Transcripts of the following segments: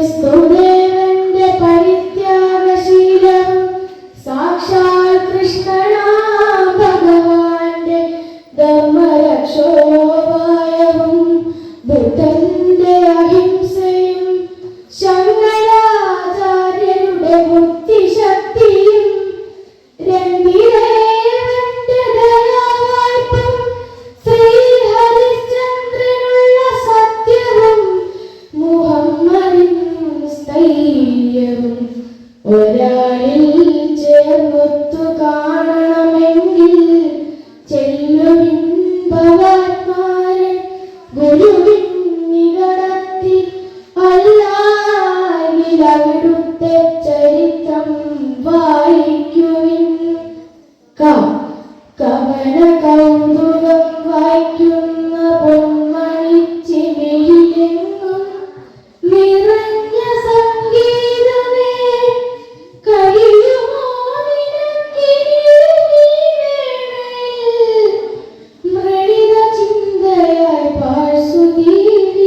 ക്രിസ്തുദേവന്റെ പരിത്യാഗശീലം സാക്ഷാൽ കൃഷ്ണനാം ഭഗവാന്റെ ധർമ്മരക്ഷോപായവും ബുദ്ധന്റെ അഹിംസയും ശങ്കരാചാര്യരുടെ ബുദ്ധിശക്തിയും രംഗിദേവന്റെ ദയാവായ്പും ശ്രീഹരിശ്ചന്ദ്രനുള്ള സത്യവും മുഹമ്മദിൻ സ്ഥൈര്യവും ഒരാളിൽ ചേർന്നൊത്തു കാണണമെങ്കിൽ ചെല്ലുവിൻ ഭഗവാന്മാരെ ഗുരുവിൻ നികടത്തിൽ അല്ലായെങ്കിൽ അവിടുത്തെ ചരിത്രം വായിക്കുവിൻ. കവന കൗതുകം വായിക്കുന്ന പൊന്മണിച്ചിമിഴിലെങ്ങും നിറഞ്ഞ സംഗീതമേ കഴിയുമോ മൃണിത ചിന്തയായി പാഴ്സുതീട്ടുവാൻ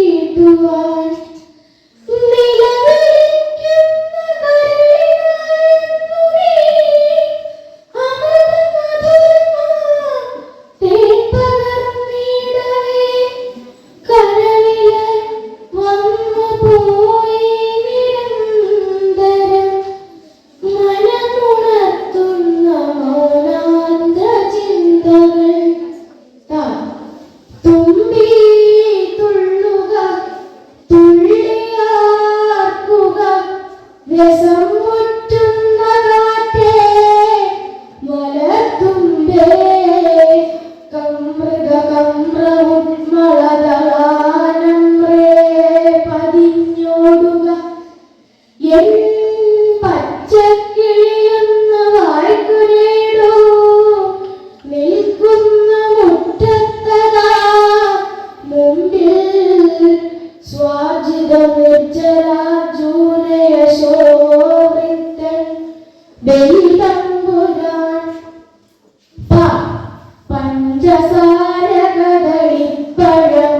പഞ്ചസാര കദളിപ്പഴംകുളം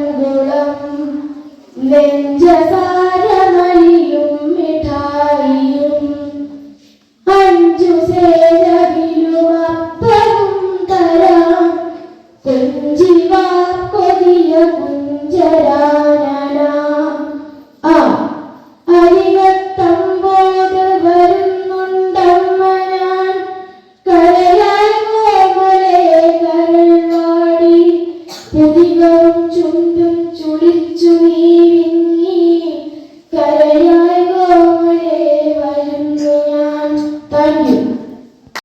നെഞ്ചസാര മലിയും മിഠായിയും 5 സേനകിലും അപ്പവും തരാം കൊഞ്ചിവാ കൊതിയ കുഞ്ചരാനന അരികത്തമ്പോട് വരുന്നുണ്ടമ്മ ഞാൻ കരയായി കോമലയെ കരൾവാടി പുതികവും ചുണ്ടും ചുളിച്ചു നീ